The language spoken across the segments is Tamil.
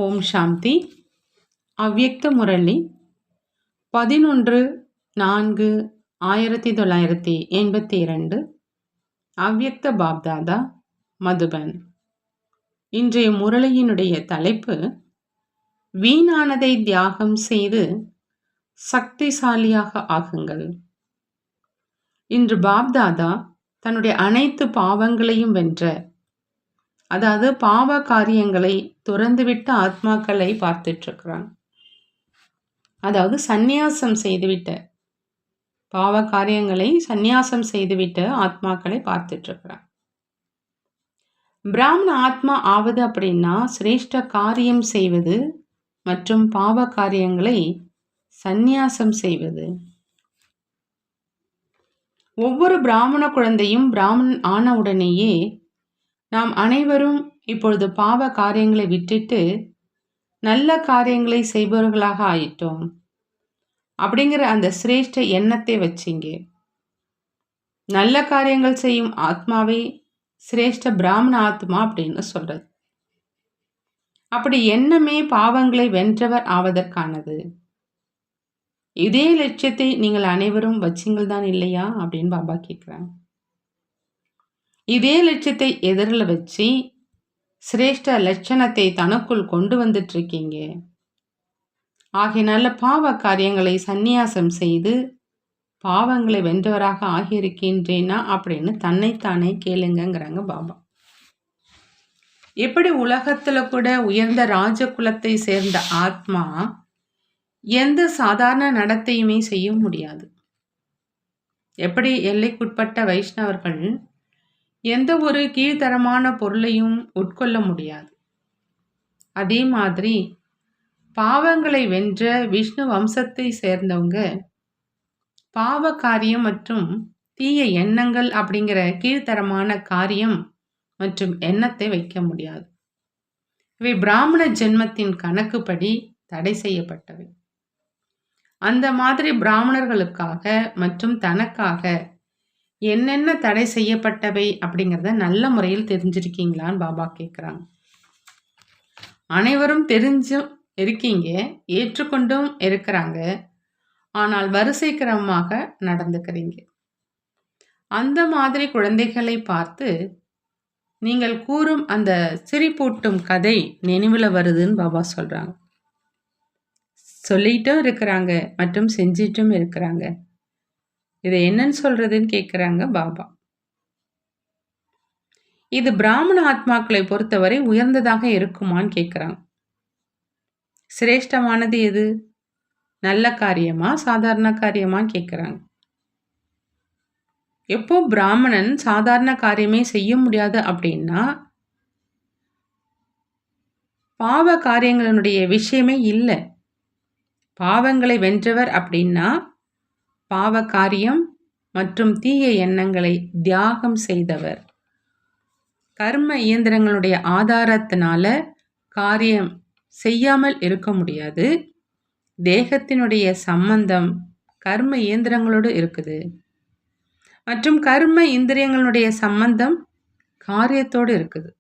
ஓம் சாந்தி. அவ்யக்த முரளி 11/4/1982. அவ்யக்த பாப்தாதா, மதுபன். இன்றைய முரளியினுடைய தலைப்பு, வீணானதை தியாகம் செய்து சக்திசாலியாக ஆகுங்கள். இன்று பாப்தாதா தன்னுடைய அனைத்து பாவங்களையும் வென்ற, அதாவது பாவ காரியங்களை துறந்துவிட்ட ஆத்மாக்களை பார்த்துட்டு இருக்கிறான். அதாவது சந்நியாசம் செய்துவிட்ட, பாவ காரியங்களை சந்நியாசம் செய்துவிட்ட ஆத்மாக்களை பார்த்துட்டு இருக்கிறான். பிராமண ஆத்மா ஆவது அப்படின்னா சிரேஷ்ட காரியம் செய்வது மற்றும் பாவ காரியங்களை சந்நியாசம் செய்வது. ஒவ்வொரு பிராமண குழந்தையும் பிராமணன் ஆனவுடனேயே நாம் அனைவரும் இப்பொழுது பாவ காரியங்களை விட்டுட்டு நல்ல காரியங்களை செய்பவர்களாக ஆயிட்டோம் அப்படிங்கிற அந்த சிரேஷ்ட எண்ணத்தை வச்சிங்க. நல்ல காரியங்கள் செய்யும் ஆத்மாவை சிரேஷ்ட பிராமண ஆத்மா அப்படின்னு சொல்றது. அப்படி எண்ணமே பாவங்களை வென்றவர் ஆவதற்கானது. இதே லட்சியத்தை நீங்கள் அனைவரும் வச்சிங்கள் தான் இல்லையா அப்படின்னு பாபா கேட்குறாங்க. இதே லட்சியத்தை எதிரில் வச்சு சிரேஷ்ட லட்சணத்தை தனக்குள் கொண்டு வந்துட்டு இருக்கீங்க. ஆகையினால பாவ காரியங்களை சந்நியாசம் செய்து பாவங்களை வென்றவராக ஆகியிருக்கின்றேனா அப்படின்னு தன்னைத்தானே கேளுங்கிறாங்க பாபா. எப்படி உலகத்துல கூட உயர்ந்த ராஜ குலத்தை சேர்ந்த ஆத்மா எந்த சாதாரண நடத்தையுமே செய்ய முடியாது. எப்படி எல்லைக்குட்பட்ட வைஷ்ணவர்கள் எந்த ஒரு கீழ்த்தரமான பொருளையும் உட்கொள்ள முடியாது. அதே மாதிரி பாவங்களை வென்ற விஷ்ணு வம்சத்தை சேர்ந்தவங்க பாவ காரியம் மற்றும் தீய எண்ணங்கள் அப்படிங்கிற கீழ்த்தரமான காரியம் மற்றும் எண்ணத்தை வைக்க முடியாது. இவை பிராமண ஜென்மத்தின் கணக்குப்படி தடை செய்யப்பட்டவை. அந்த மாதிரி பிராமணர்களுக்காக மற்றும் தனக்காக என்னென்ன தடை செய்யப்பட்டவை அப்படிங்கிறத நல்ல முறையில் தெரிஞ்சிருக்கீங்களான்னு பாபா கேட்குறாங்க. அனைவரும் தெரிஞ்சும் இருக்கீங்க, ஏற்றுக்கொண்டும் இருக்கிறாங்க. ஆனால் வரிசை கிரமமாக நடந்துக்கிறீங்க. அந்த மாதிரி குழந்தைகளை பார்த்து நீங்கள் கூறும் அந்த சிரிப்பூட்டும் கதை நினைவில் வருதுன்னு பாபா சொல்றாங்க. சொல்லிட்டும் இருக்கிறாங்க மற்றும் செஞ்சிட்டும் இருக்கிறாங்க. இதை என்னன்னு சொல்றதுன்னு கேட்குறாங்க பாபா. இது பிராமண ஆத்மாக்களை பொறுத்தவரை உயர்ந்ததாக இருக்குமான்னு கேட்குறாங்க. சிரேஷ்டமானது எது? நல்ல காரியமா சாதாரண காரியமான்னு கேட்குறாங்க. எப்போ பிராமணன் சாதாரண காரியமே செய்ய முடியாது அப்படின்னா பாவ காரியங்களுடைய விஷயமே இல்லை. பாவங்களை வென்றவர் அப்படின்னா பாவ காரியம் மற்றும் தீய எண்ணங்களை தியாகம் செய்தவர். கர்ம இயந்திரங்களுடைய ஆதாரத்தினால காரியம் செய்யாமல் இருக்க முடியாது. தேகத்தினுடைய சம்பந்தம் கர்ம இயந்திரங்களோடு இருக்குது மற்றும் கர்ம இந்திரியங்களுடைய சம்பந்தம் காரியத்தோடு இருக்குது.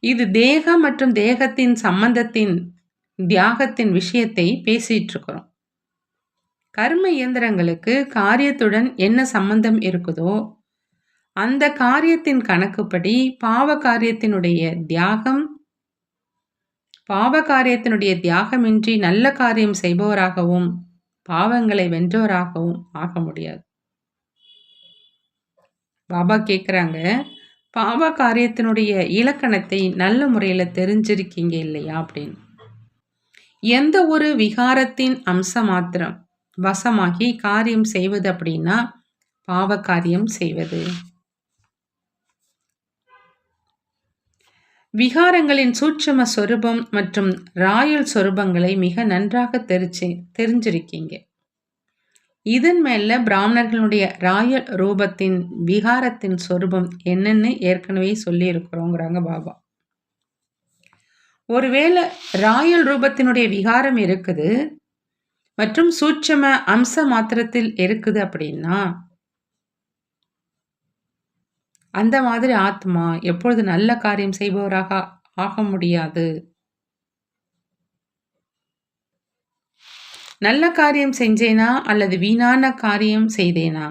இது தேகம் மற்றும் தேகத்தின் சம்பந்தத்தின் தியாகத்தின் விஷயத்தை பேசிட்டு இருக்கிறோம். கர்ம இயந்திரங்களுக்கு காரியத்துடன் என்ன சம்பந்தம் இருக்குதோ அந்த காரியத்தின் கணக்குப்படி பாவ காரியத்தினுடைய தியாகமின்றி நல்ல காரியம் செய்பவராகவும் பாவங்களை வென்றவராகவும் ஆக முடியாது. பாபா கேட்குறாங்க, பாவ காரியத்தினுடைய இலக்கணத்தை நல்ல முறையில் தெரிஞ்சிருக்கீங்க இல்லையா அப்படின்னு. எந்த ஒரு விகாரத்தின் அம்ச மாத்திரம் வசமாகி காரியம் செய்வது அப்படின்னா பாவ காரியம் செய்வது. விகாரங்களின் சூட்சும சொரூபம் மற்றும் ராயல் சொரூபங்களை மிக நன்றாக தெரிஞ்சிருக்கீங்க. இதன் மேல பிராமணர்களுடைய ராயல் ரூபத்தின் விகாரத்தின் சொரூபம் என்னன்னு ஏற்கனவே சொல்லி இருக்கிறோங்கிறாங்க பாபா. ஒருவேளை ராயல் ரூபத்தினுடைய விகாரம் இருக்குது மற்றும் சூட்சும அம்ச மாத்திரத்தில் இருக்குது அப்படின்னா அந்த மாதிரி ஆத்மா எப்பொழுது நல்ல காரியம் செய்பவராக ஆக முடியாது. நல்ல காரியம் செஞ்சேனா அல்லது வீணான காரியம் செய்தேனா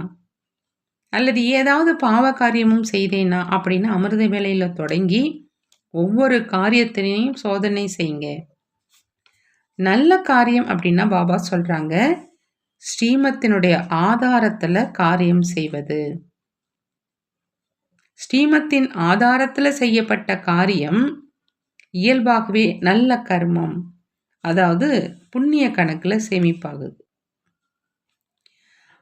அல்லது ஏதாவது பாவ காரியமும் செய்தேனா அப்படின்னு அமிர்த வேளையில தொடங்கி ஒவ்வொரு காரியத்தினையும் சோதனை செய்யுங்க. நல்ல காரியம் அப்படின்னா பாபா சொல்றாங்க, ஸ்ரீமத்தினுடைய ஆதாரத்துல காரியம் செய்வது. ஸ்ரீமத்தின் ஆதாரத்துல செய்யப்பட்ட காரியம் இயல்பாகவே நல்ல கர்மம், அதாவது புண்ணிய கணக்குல சேமிப்பாகுது.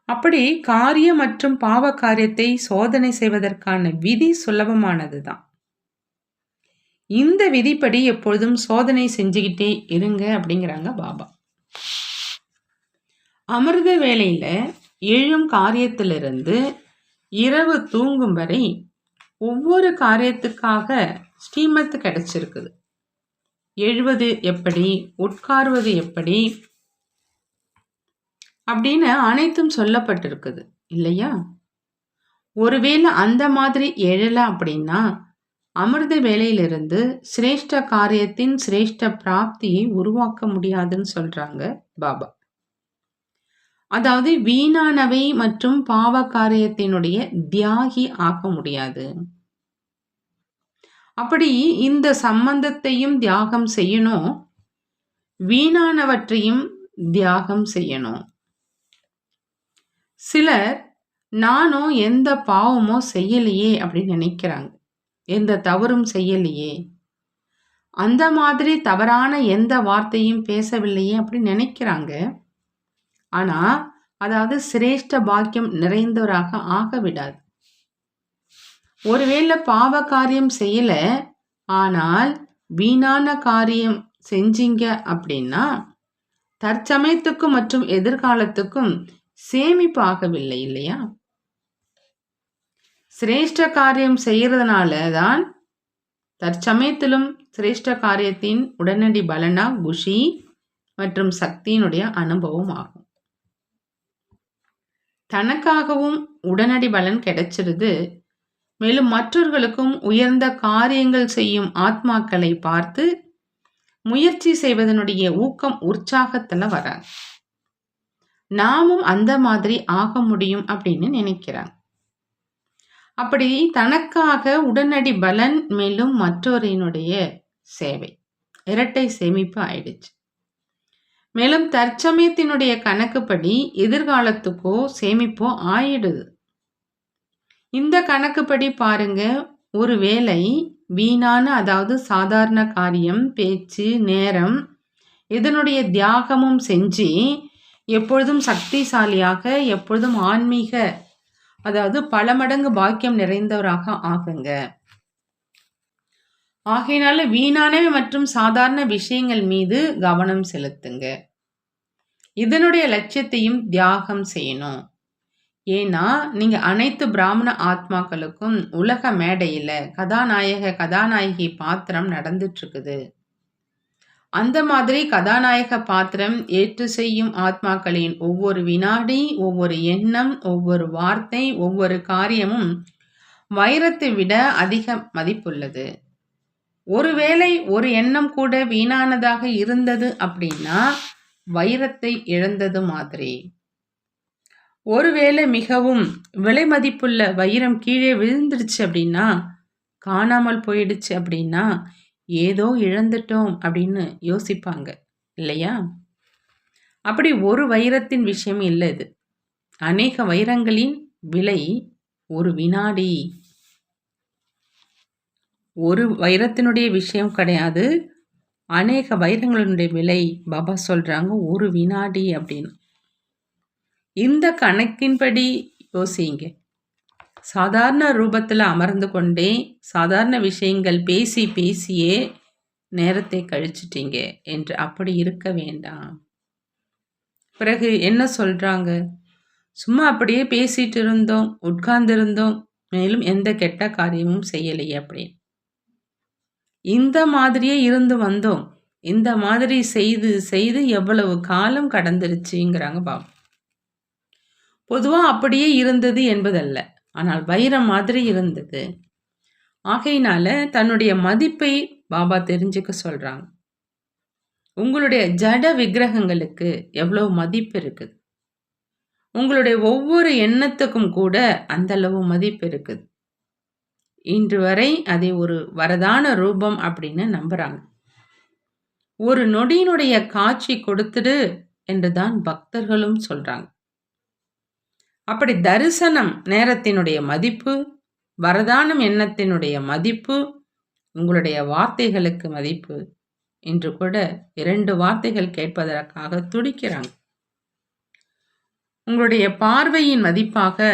அப்படி காரியம் மற்றும் பாவ காரியத்தை சோதனை செய்வதற்கான விதி சுலபமானதுதான். இந்த விதிப்படி எப்பொழுதும் சோதனை செஞ்சுக்கிட்டே இருங்க அப்படிங்கிறாங்க பாபா. அமிர்த வேளையில எழும் காரியத்திலிருந்து இரவு தூங்கும் வரை ஒவ்வொரு காரியத்துக்காக ஸ்ரீமத் கிடைச்சிருக்குது. எழுவது எப்படி, உட்காருவது எப்படி அப்படின்னு அனைத்தும் சொல்லப்பட்டிருக்குது இல்லையா? ஒருவேளை அந்த மாதிரி எழல அப்படின்னா அமிர்த வேளையிலிருந்து சிரேஷ்ட காரியத்தின் சிரேஷ்ட பிராப்தியை உருவாக்க முடியாதுன்னு சொல்றாங்க பாபா. அதாவது வீணானவை மற்றும் பாவ காரியத்தினுடைய தியாகி ஆக முடியாது. அப்படி இந்த சம்பந்தத்தையும் தியாகம் செய்யணும், வீணானவற்றையும் தியாகம் செய்யணும். சிலர் நானும் எந்த பாவமோ செய்யலையே அப்படின்னு நினைக்கிறாங்க, எந்த தவறும் செய்யலையே, அந்த மாதிரி தவறான எந்த வார்த்தையும் பேசவில்லையே அப்படின்னு நினைக்கிறாங்க. ஆனா அதாவது சிரேஷ்ட பாக்கியம் நிறைந்தவராக ஆக விடாது. ஒருவேளை பாவ காரியம் செய்யல, ஆனால் வீணான காரியம் செஞ்சீங்க அப்படின்னா தற்சமயத்துக்கும் மற்றும் எதிர்காலத்துக்கும் சேமிப்பு ஆகவில்லை இல்லையா? சிரேஷ்ட காரியம் செய்யறதுனால தான் தற்சமயத்திலும் சிரேஷ்ட காரியத்தின் உடனடி பலனா குஷி மற்றும் சக்தியினுடைய அனுபவம் ஆகும். தனக்காகவும் உடனடி பலன் கிடைச்சிருது. மேலும் மற்றவர்களுக்கும் உயர்ந்த காரியங்கள் செய்யும் ஆத்மாக்களை பார்த்து முயற்சி செய்வதனுடைய ஊக்கம் உற்சாகத்துல வராங்க. நாமும் அந்த மாதிரி ஆக முடியும் அப்படின்னு நினைக்கிறாங்க. அப்படி தனக்காக உடனடி பலன் மேலும் மற்றவரினுடைய சேவை இரட்டை சேமிப்பு ஆயிடுச்சு. மேலும் தற்சமயத்தினுடைய கணக்குப்படி எதிர்காலத்துக்கோ சேமிப்போ ஆயிடுது. இந்த கணக்குப்படி பாருங்க, ஒரு வேளை வீணான அதாவது சாதாரண காரியம், பேச்சு, நேரம் இதனுடைய தியாகமும் செஞ்சு எப்பொழுதும் சக்திசாலியாக, எப்பொழுதும் ஆன்மீக அதாவது பல மடங்கு பாக்கியம் நிறைந்தவராக ஆகுங்க. ஆகையினால வீணானவை மற்றும் சாதாரண விஷயங்கள் மீது கவனம் செலுத்துங்க. இதனுடைய லட்சியத்தையும் தியாகம் செய்யணும். ஏன்னா நீங்க அனைத்து பிராமண ஆத்மாக்களுக்கும் உலக மேடையில கதாநாயகி பாத்திரம் நடந்துட்டு இருக்குது. அந்த மாதிரி கதாநாயக பாத்திரம் ஏற்று செய்யும் ஆத்மாக்களின் ஒவ்வொரு வினாடி, ஒவ்வொரு எண்ணம், ஒவ்வொரு வார்த்தை, ஒவ்வொரு காரியமும் வைரத்தை விட அதிக மதிப்புள்ளது. ஒருவேளை ஒரு எண்ணம் கூட வீணானதாக இருந்தது அப்படின்னா வைரத்தை இழந்தது மாதிரி. ஒருவேளை மிகவும் விலை மதிப்புள்ள வைரம் கீழே விழுந்துடுச்சு அப்படின்னா, காணாமல் போயிடுச்சு அப்படின்னா ஏதோ இழந்துட்டோம் அப்படின்னு யோசிப்பாங்க இல்லையா? அப்படி ஒரு வைரத்தின் விஷயம் இல்லை இது. அநேக வைரங்களின் விலை ஒரு வினாடி. ஒரு வைரத்தினுடைய விஷயம் கிடையாது, அநேக வைரங்களுடைய விலை பாபா சொல்றாங்க ஒரு வினாடி அப்படின்னு. இந்த கணக்கின்படி யோசிங்க. சாதாரண ரூபத்தில் அமர்ந்து கொண்டே சாதாரண விஷயங்கள் பேசி பேசியே நேரத்தை கழிச்சிட்டீங்க என்று அப்படி இருக்க வேண்டாம். பிறகு என்ன சொல்றாங்க? சும்மா அப்படியே பேசிட்டு இருந்தோம், உட்கார்ந்திருந்தோம், மேலும் எந்த கெட்ட காரியமும் செய்யலையே அப்படின்னு. இந்த மாதிரியே இருந்து வந்தோம், இந்த மாதிரி செய்து செய்து எவ்வளவு காலம் கடந்துருச்சுங்கிறாங்க பாபா. பொதுவாக அப்படியே இருந்தது என்பதல்ல, ஆனால் வைரம் மாதிரி இருந்தது. ஆகையினால தன்னுடைய மதிப்பை பாபா தெரிஞ்சுக்க சொல்றாங்க. உங்களுடைய ஜட விக்கிரகங்களுக்கு எவ்வளவு மதிப்பு இருக்குது. உங்களுடைய ஒவ்வொரு எண்ணத்துக்கும் கூட அந்த அளவு மதிப்பு இருக்குது. இன்று வரை அதை ஒரு வரதான ரூபம் அப்படின்னு நம்புறாங்க. ஒரு நொடியினுடைய காட்சி கொடுத்துடு என்றுதான் பக்தர்களும் சொல்றாங்க. அப்படி தரிசனம் நேரத்தினுடைய மதிப்பு, வரதானம் எண்ணத்தினுடைய மதிப்பு, உங்களுடைய வார்த்தைகளுக்கு மதிப்பு. இன்று கூட 2 வார்த்தைகள் கேட்பதற்காக துடிக்கிறாங்க. உங்களுடைய பார்வையின் மதிப்பாக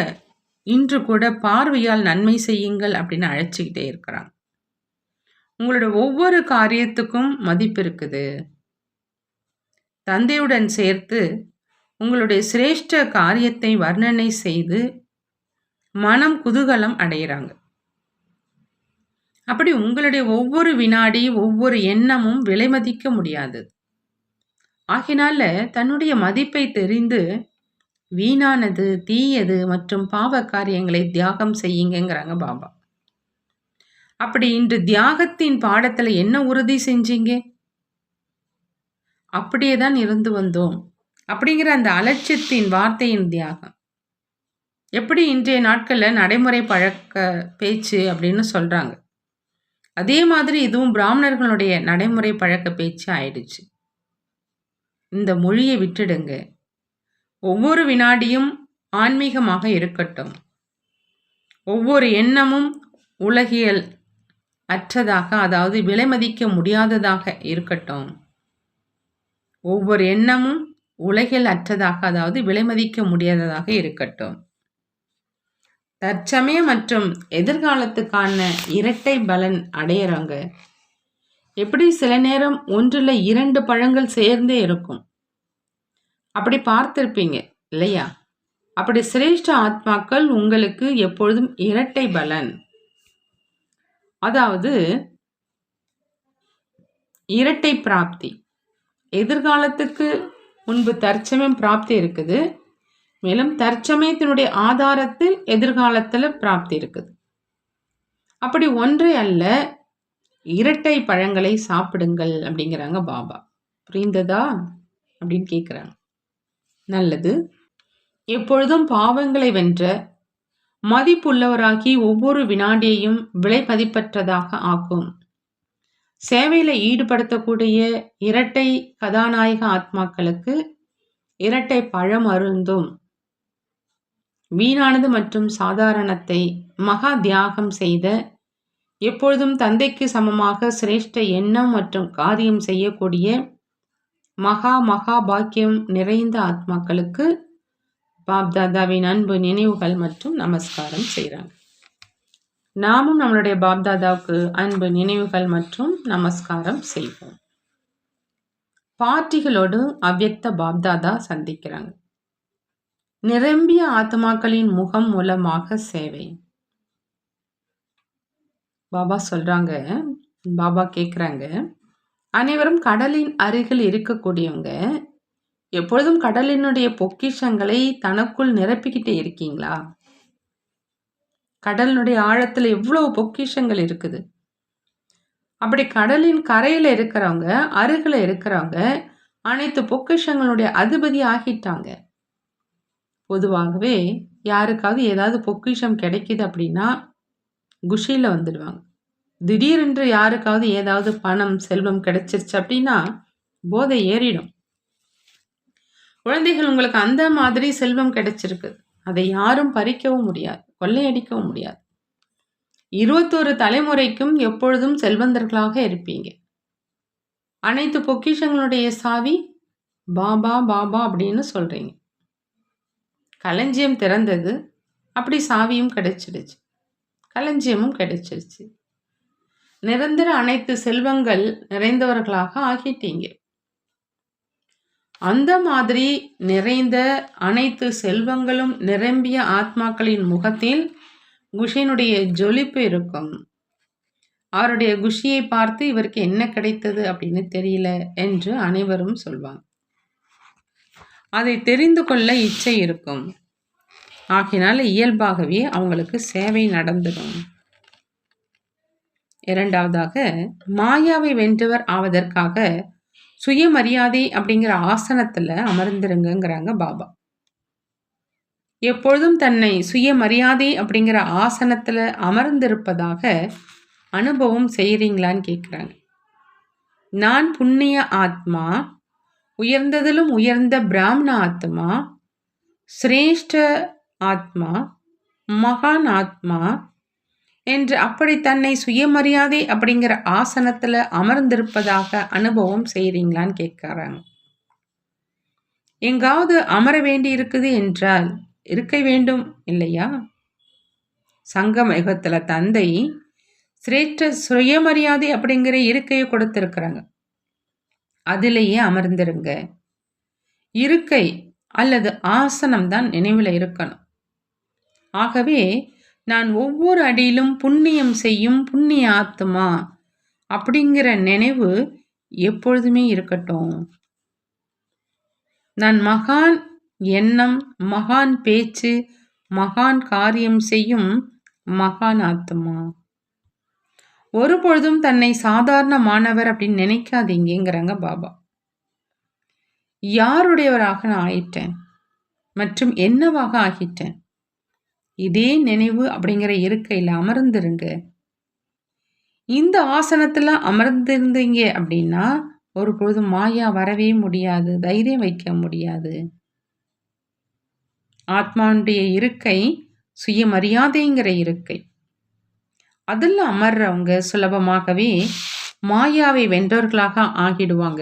இன்று கூட பார்வையால் நன்மை செய்யுங்கள் அப்படின்னு அழைச்சிக்கிட்டே இருக்கிறாங்க. உங்களுடைய ஒவ்வொரு காரியத்துக்கும் மதிப்பு இருக்குது. தந்தையுடன் சேர்த்து உங்களுடைய சிரேஷ்ட காரியத்தை வர்ணனை செய்து மனம் குதூகலம் அடைகிறாங்க. அப்படி உங்களுடைய ஒவ்வொரு வினாடி, ஒவ்வொரு எண்ணமும் விலை மதிக்க முடியாதது. ஆகினால தன்னுடைய மதிப்பை தெரிந்து வீணானது, தீயது மற்றும் பாவ காரியங்களை தியாகம் செய்யுங்கிறாங்க பாபா. அப்படி இன்று தியாகத்தின் பாடத்துல என்ன உறுதி செஞ்சீங்க? அப்படியே தான் இருந்து வந்தோம் அப்படிங்கிற அந்த அலட்சியத்தின் வார்த்தையின் தியாகம். எப்படி இன்றைய நாட்களில் நடைமுறை பழக்க பேச்சு அப்படின்னு சொல்றாங்க, அதே மாதிரி இதுவும் பிராமணர்களுடைய நடைமுறை பழக்க பேச்சு ஆயிடுச்சு. இந்த மொழியை விட்டுடுங்க. ஒவ்வொரு வினாடியும் ஆன்மீகமாக இருக்கட்டும். ஒவ்வொரு எண்ணமும் உலகியல் அற்றதாக, அதாவது விலை மதிக்க முடியாததாக இருக்கட்டும். ஒவ்வொரு எண்ணமும் உலகில் அற்றதாக, அதாவது விலை மதிக்க முடியாததாக இருக்கட்டும். தற்சமய மற்றும் எதிர்காலத்துக்கான இரட்டை பலன் அடையிறாங்க. எப்படி சில நேரம் ஒன்றில் 2 பழங்கள் சேர்ந்தே இருக்கும், அப்படி பார்த்திருப்பீங்க இல்லையா? அப்படி சிரேஷ்ட ஆத்மாக்கள் உங்களுக்கு எப்பொழுதும் இரட்டை பலன், அதாவது இரட்டை பிராப்தி. எதிர்காலத்துக்கு முன்பு தற்சமயம் பிராப்தி இருக்குது, மேலும் தற்சமயத்தினுடைய ஆதாரத்தில் எதிர்காலத்தில் பிராப்தி இருக்குது. அப்படி ஒன்றே அல்ல, இரட்டை பழங்களை சாப்பிடுங்கள் அப்படிங்கிறாங்க பாபா. புரிந்ததா அப்படின்னு கேட்குறாங்க. நல்லது. எப்பொழுதும் பாவங்களை வென்ற மதிப்புள்ளவராகி ஒவ்வொரு வினாடியையும் விலை மதிப்பற்றதாக ஆக்கும் சேவையில் ஈடுபடுத்தக்கூடிய இரட்டை கதாநாயக ஆத்மாக்களுக்கு இரட்டை பழம் அருந்தும் வீணானது மற்றும் சாதாரணத்தை மகா தியாகம் செய்த எப்பொழுதும் தந்தைக்கு சமமாக சிரேஷ்ட எண்ணம் மற்றும் காரியம் செய்யக்கூடிய மகா மகா பாக்கியம் நிறைந்த ஆத்மாக்களுக்கு பாப்தாதாவின் அன்பு நினைவுகள் மற்றும் நமஸ்காரம் செய்கிறாங்க. நாமும் நம்மளுடைய பாப்தாதாவுக்கு அன்பு நினைவுகள் மற்றும் நமஸ்காரம் செய்வோம். பார்ட்டிகளோடு அவ்யக்த பாப்தாதா சந்திக்கிறாங்க. நிரம்பிய ஆத்மாக்களின் முகம் மூலமாக சேவை. பாபா சொல்றாங்க, பாபா கேட்குறாங்க, அனைவரும் கடலின் அருகில் இருக்கக்கூடியவங்க எப்பொழுதும் கடலினுடைய பொக்கிஷங்களை தனக்குள் நிரப்பிக்கிட்டே இருக்கீங்களா? கடலினுடைய ஆழத்தில் எவ்வளவு பொக்கிஷங்கள் இருக்குது. அப்படி கடலின் கரையில் இருக்கிறவங்க, அருகில் இருக்கிறவங்க அனைத்து பொக்கிஷங்களுடைய அதிபதி ஆகிட்டாங்க. பொதுவாகவே யாருக்காவது ஏதாவது பொக்கிஷம் கிடைக்குது அப்படின்னா குஷியில் வந்துடுவாங்க. திடீரென்று யாருக்காவது ஏதாவது பணம் செல்வம் கிடைச்சிருச்சு அப்படின்னா போதை ஏறிடும். குழந்தைகள், உங்களுக்கு அந்த மாதிரி செல்வம் கிடைச்சிருக்கு, அதை யாரும் பறிக்கவும் முடியாது, கொள்ளையடிக்கவும் முடியாது. 21 தலைமுறைக்கும் எப்பொழுதும் செல்வந்தர்களாக இருப்பீங்க. அனைத்து பொக்கிஷங்களுடைய சாவி பாபா பாபா அப்படின்னு சொல்றீங்க. களஞ்சியம் திறந்தது, அப்படி சாவியும் கிடைச்சிடுச்சு, களஞ்சியமும் கிடைச்சிருச்சு. நிரந்தர அனைத்து செல்வங்கள் நிறைந்தவர்களாக ஆகிட்டீங்க. அந்த மாதிரி நிறைந்த அனைத்து செல்வங்களும் நிரம்பிய ஆத்மாக்களின் முகத்தில் குஷியினுடைய ஜொலிப்பு இருக்கும். அவருடைய குஷியை பார்த்து இவருக்கு என்ன கிடைத்தது அப்படின்னு தெரியல என்று அனைவரும் சொல்வாங்க. அதை தெரிந்து கொள்ள இச்சை இருக்கும். ஆகையினால இயல்பாகவே அவங்களுக்கு சேவை நடந்துடும். இரண்டாவதாக, மாயாவை வென்றவர் ஆவதற்காக சுயமரியாதை அப்படிங்கிற ஆசனத்துல அமர்ந்திருங்கங்கிறாங்க பாபா. எப்பொழுதும் தன்னை சுயமரியாதை அப்படிங்கிற ஆசனத்துல அமர்ந்திருப்பதாக அனுபவம் செய்கிறீங்களான்னு கேட்குறாங்க. நான் புண்ணிய ஆத்மா, உயர்ந்ததிலும் உயர்ந்த பிராமண ஆத்மா, சிரேஷ்ட ஆத்மா, மகான் ஆத்மா என்று அப்படி தன்னை சுயமரியாதை அப்படிங்கிற ஆசனத்துல அமர்ந்திருப்பதாக அனுபவம் செய்கிறீங்களான்னு கேட்குறாங்க. எங்காவது அமர வேண்டி இருக்குது என்றால் இருக்க வேண்டும் இல்லையா? சங்கம யுகத்துல தந்தை சிரேஷ்ட சுயமரியாதை அப்படிங்கிற இருக்கையை கொடுத்திருக்கிறாங்க. அதிலேயே அமர்ந்திருங்க. இருக்கை அல்லது ஆசனம் தான் நினைவில் இருக்கணும். ஆகவே நான் ஒவ்வொரு அடியிலும் புண்ணியம் செய்யும் புண்ணிய ஆத்மா அப்படிங்கிற நினைவு எப்பொழுதுமே இருக்கட்டும். நான் மகான் எண்ணம், மகான் பேச்சு, மகான் காரியம் செய்யும் மகான் ஆத்மா. ஒரு பொழுதும் தன்னை சாதாரண மாணவர் அப்படின்னு நினைக்காதீங்கிறாங்க பாபா. யாருடையவராக நான் ஆயிட்டேன் மற்றும் என்னவாக ஆகிட்டேன், இதே நினைவு அப்படிங்கிற இருக்கையில் அமர்ந்துருங்க. இந்த ஆசனத்துல அமர்ந்திருந்தீங்க அப்படின்னா ஒரு பொழுதும் மாயா வரவே முடியாது, தைரியம் வைக்க முடியாது. ஆத்மாவுடைய இருக்கை சுயமரியாதைங்கிற இருக்கை. அதில் அமர்றவங்க சுலபமாகவே மாயாவை வென்றவர்களாக ஆகிடுவாங்க.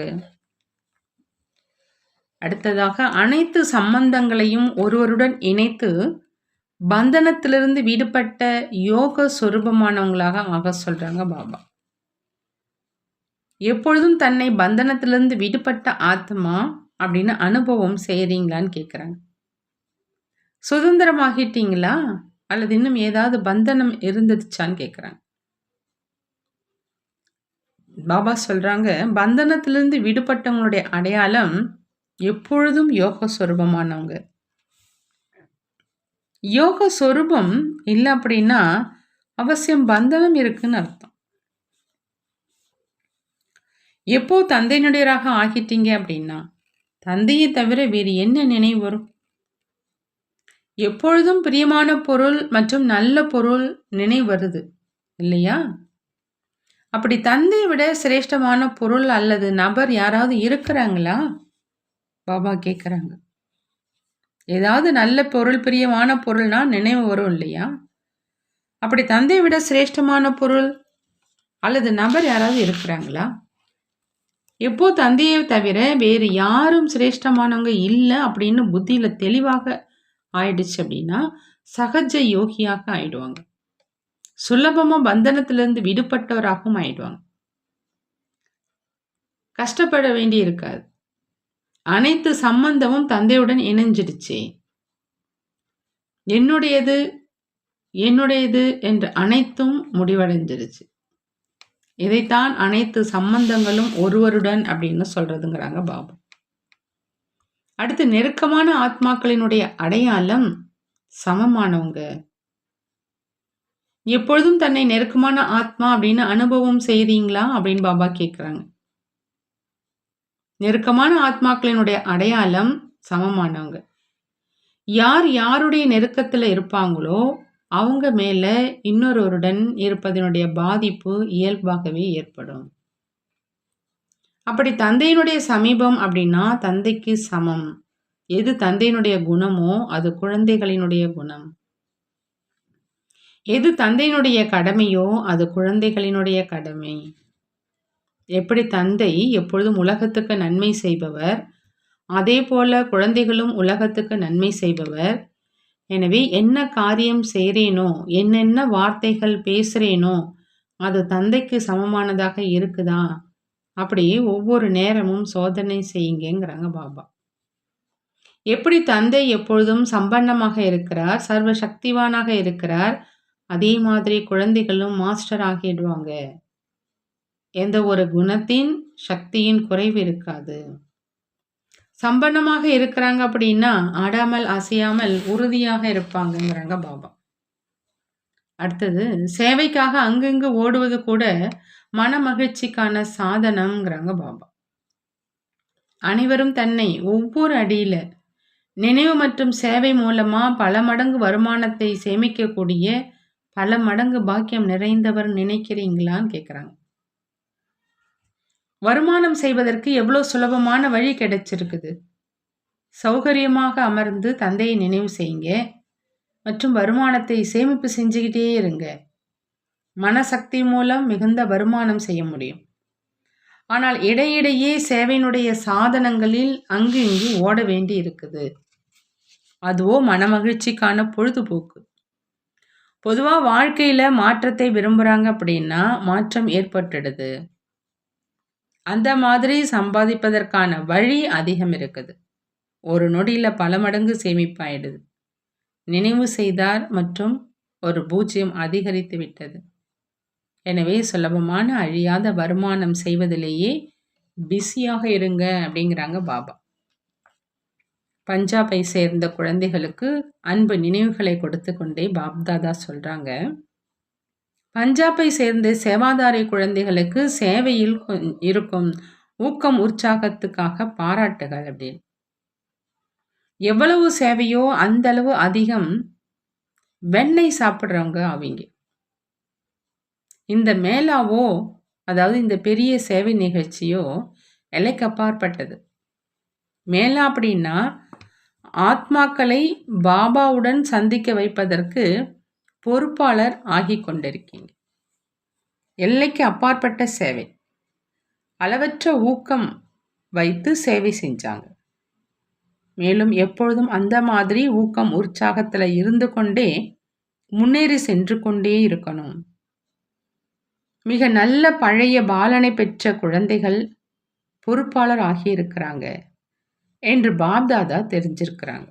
அடுத்ததாக, அனைத்து சம்பந்தங்களையும் ஒருவருடன் இணைத்து பந்தனத்திலிருந்து விடுபட்ட யோக சொரூபமானவங்களாக ஆக சொல்றாங்க பாபா. எப்பொழுதும் தன்னை பந்தனத்திலிருந்து விடுபட்ட ஆத்மா அப்படின்னு அனுபவம் செய்றீங்களான்னு கேட்குறாங்க. சுதந்திரமாகிட்டீங்களா அல்லது இன்னும் ஏதாவது பந்தனம் இருந்துச்சான்னு கேட்குறாங்க. பாபா சொல்றாங்க, பந்தனத்திலிருந்து விடுபட்டவங்களுடைய அடையாளம் எப்பொழுதும் யோக சொரூபமானவங்க. யோக சொரூபம் இல்லை அப்படின்னா அவசியம் பந்தனம் இருக்குன்னு அர்த்தம். எப்போ தந்தையினுடையராக ஆகிட்டீங்க அப்படின்னா தந்தையை தவிர வேறு என்ன நினைவு வரும்? எப்பொழுதும் பிரியமான பொருள் மற்றும் நல்ல பொருள் நினைவு வருது இல்லையா? அப்படி தந்தையை விட சிரேஷ்டமான பொருள் அல்லது நபர் யாராவது இருக்கிறாங்களா? பாபா கேட்குறாங்க. ஏதாவது நல்ல பொருள், பிரியமான பொருள்னா நினைவு வரும் இல்லையா? அப்படி தந்தையை விட சிரேஷ்டமான பொருள் அல்லது நபர் யாராவது இருக்கிறாங்களா? எப்போ தந்தையை தவிர வேறு யாரும் சிரேஷ்டமானவங்க இல்லை அப்படின்னு புத்தியில தெளிவாக ஆயிடுச்சு அப்படின்னா சகஜ யோகியாக ஆயிடுவாங்க. சுலபமா பந்தனத்திலிருந்து விடுபட்டவராகவும் ஆயிடுவாங்க. கஷ்டப்பட வேண்டி இருக்காது. அனைத்து சம்பந்தமும் தந்தையுடன் இணைஞ்சிடுச்சு. என்னுடையது என்னுடையது என்று அனைத்தும் முடிவடைஞ்சிருச்சு. இதைத்தான் அனைத்து சம்பந்தங்களும் ஒருவருடன் அப்படின்னு சொல்றதுங்கிறாங்க பாபா. அடுத்து, நெருக்கமான ஆத்மாக்களினுடைய அடையாளம் சமமானவங்க. எப்பொழுதும் தன்னை நெருக்கமான ஆத்மா அப்படின்னு அனுபவம் செய்றீங்களா அப்படின்னு பாபா கேட்குறாங்க. நெருக்கமான ஆத்மாக்களினுடைய அடையாளம் சமமானவங்க. யார் யாருடைய நெருக்கத்தில் இருப்பாங்களோ அவங்க மேல இன்னொருவருடன் இருப்பதனுடைய பாதிப்பு இயல்பாகவே ஏற்படும். அப்படி தந்தையினுடைய சமீபம் அப்படின்னா தந்தைக்கு சமம். எது தந்தையினுடைய குணமோ அது குழந்தைகளினுடைய குணம். எது தந்தையினுடைய கடமையோ அது குழந்தைகளினுடைய கடமை. எப்படி தந்தை எப்பொழுதும் உலகத்துக்கு நன்மை செய்பவர், அதே போல குழந்தைகளும் உலகத்துக்கு நன்மை செய்பவர். எனவே என்ன காரியம் செய்கிறேனோ, என்னென்ன வார்த்தைகள் பேசுகிறேனோ அது தந்தைக்கு சமமானதாக இருக்குதா, அப்படி ஒவ்வொரு நேரமும் சோதனை செய்யுங்கிறாங்க பாபா. எப்படி தந்தை எப்பொழுதும் சம்பன்னமாக இருக்கிறார், சர்வ சக்திவானாக இருக்கிறார், அதே மாதிரி குழந்தைகளும் மாஸ்டர் ஆகிடுவாங்க. எந்த ஒரு குணத்தின் சக்தியின் குறைவு இருக்காது. சம்பன்னமாக இருக்கிறாங்க அப்படின்னா ஆடாமல் அசையாமல் உறுதியாக இருப்பாங்கங்கிறாங்க பாபா. அடுத்தது சேவைக்காக அங்கங்கு ஓடுவது கூட மன மகிழ்ச்சிக்கான சாதனம்ங்கிறாங்க பாபா. அனைவரும் தன்னை ஒவ்வொரு அடியில நினைவு மற்றும் சேவை மூலமா பல மடங்கு வருமானத்தை சேமிக்கக்கூடிய பல மடங்கு பாக்கியம் நிறைந்தவர் நினைக்கிறீங்களான்னு கேட்குறாங்க. வருமானம் செய்வதற்கு எவ்வளோ சுலபமான வழி கிடைச்சிருக்குது. சௌகரியமாக அமர்ந்து தந்தையை நினைவு செய்யுங்க மற்றும் வருமானத்தை சேமிப்பு செஞ்சுக்கிட்டே இருங்க. மனசக்தி மூலம் மிகுந்த வருமானம் செய்ய முடியும். ஆனால் இடையிடையே சேவையினுடைய சாதனங்களில் அங்கு இங்கு ஓட வேண்டி இருக்குது. அதுவோ மனமகிழ்ச்சிக்கான பொழுதுபோக்கு. பொதுவாக வாழ்க்கையில் மாற்றத்தை விரும்புகிறாங்க அப்படின்னா மாற்றம் ஏற்பட்டுடுது. அந்த மாதிரி சம்பாதிப்பதற்கான வழி அதிகம் இருக்குது. ஒரு நொடியில் பல மடங்கு சேமிப்பாயிடுது. நினைவு செய்தார் மற்றும் ஒரு பூஜ்ஜியம் அதிகரித்து விட்டது. எனவே சுலபமான அழியாத வருமானம் செய்வதிலேயே பிஸியாக இருங்க அப்படிங்கிறாங்க பாபா. பஞ்சாபை சேர்ந்த குழந்தைகளுக்கு அன்பு நினைவுகளை கொடுத்து கொண்டே பாப்தாதா சொல்கிறாங்க. பஞ்சாபை சேர்ந்த சேவாதாரி குழந்தைகளுக்கு சேவையில் இருக்கும் ஊக்கம் உற்சாகத்துக்காக பாராட்டுகள் அப்படின்னு. எவ்வளவு சேவையோ அந்த அளவு அதிகம் வெண்ணெய் சாப்பிட்றவங்க அவங்க. இந்த மேளாவோ அதாவது இந்த பெரிய சேவை நிகழ்ச்சியோ எல்லைக்கு அப்பாற்பட்டது. மேலா அப்படின்னா ஆத்மாக்களை பாபாவுடன் சந்திக்க வைப்பதற்கு பொறுப்பாளர் ஆகி கொண்டிருக்கீங்க. எல்லைக்கு அப்பாற்பட்ட சேவை. அளவற்ற ஊக்கம் வைத்து சேவை செஞ்சாங்க. மேலும் எப்பொழுதும் அந்த மாதிரி ஊக்கம் உற்சாகத்தில் இருந்து கொண்டே முன்னேறி சென்று கொண்டே இருக்கணும். மிக நல்ல பழைய பாலனை பெற்ற குழந்தைகள் பொறுப்பாளர் ஆகியிருக்கிறாங்க என்று பாப்தாதா தெரிஞ்சிருக்கிறாங்க.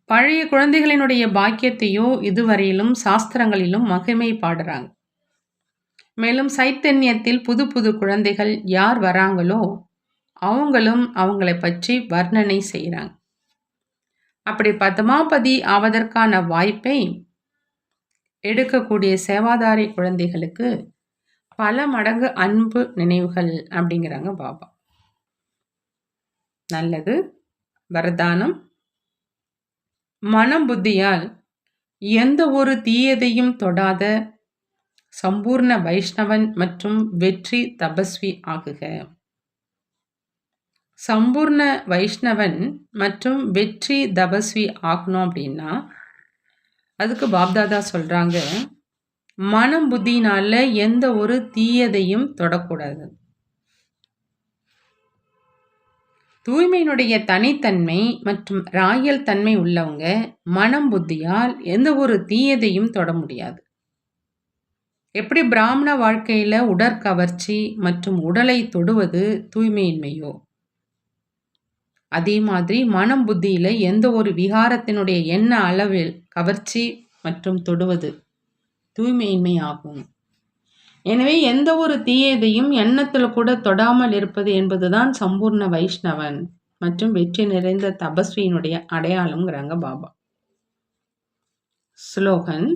பழைய குழந்தைகளினுடைய பாக்கியத்தையோ இதுவரையிலும் சாஸ்திரங்களிலும் மகிமை பாடுறாங்க. மேலும் சைத்தன்யத்தில் புது புது குழந்தைகள் யார் வராங்களோ அவங்களும் அவங்களை பற்றி வர்ணனை செய்கிறாங்க. அப்படி பத்மாபதி ஆவதற்கான வாய்ப்பை எடுக்கக்கூடிய சேவாதாரி குழந்தைகளுக்கு பல மடங்கு அன்பு நினைவுகள் அப்படிங்கிறாங்க பாபா. நல்லது. வரதானம். மனம் புத்தியால் எந்த ஒரு தீயதையும் தொடாத சம்பூர்ண வைஷ்ணவன் மற்றும் வெற்றி தபஸ்வி ஆகுக. சம்பூர்ண வைஷ்ணவன் மற்றும் வெற்றி தபஸ்வி ஆகணும் அப்படின்னா அதுக்கு பாப்தாதா சொல்றாங்க, மனம் புத்தினால எந்த ஒரு தீயதையும் தொடக்கூடாது. தூய்மையினுடைய தனித்தன்மை மற்றும் ராயல் தன்மை உள்ளவங்க மனம் புத்தியால் எந்த ஒரு தீயதையும் தொட முடியாது. எப்படி பிராமண வாழ்க்கையில உடற்கவர்ச்சி மற்றும் உடலை தொடுவது தூய்மையின்மையோ, அதே மாதிரி மனம் புத்தியில எந்த ஒரு விகாரத்தினுடைய எண்ண அளவில் கவர்ச்சி மற்றும் தொடுவது தூய்மையின்மை ஆகும். எனவே எந்த ஒரு தீயதையும் எண்ணத்தில் கூட தொடாமல் இருப்பது என்பதுதான் சம்பூர்ண வைஷ்ணவன் மற்றும் வெற்றி நிறைந்த தபஸ்வியினுடைய அடையாளம்ங்கிறாங்க பாபா. ஸ்லோகன்.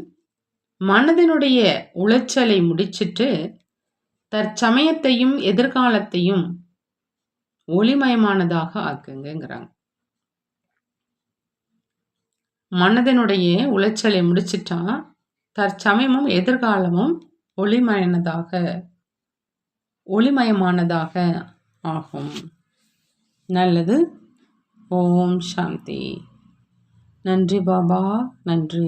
மனதினுடைய உளைச்சலை முடிச்சிட்டு தற்சமயத்தையும் எதிர்காலத்தையும் ஒளிமயமானதாக ஆக்குங்கிறாங்க. மனதினுடைய உளைச்சலை முடிச்சிட்டா தற்சமயமும் எதிர்காலமும் ஒளிமயமானதாக ஆகும். நல்லது. ஓம் சாந்தி. நன்றி பாபா. நன்றி.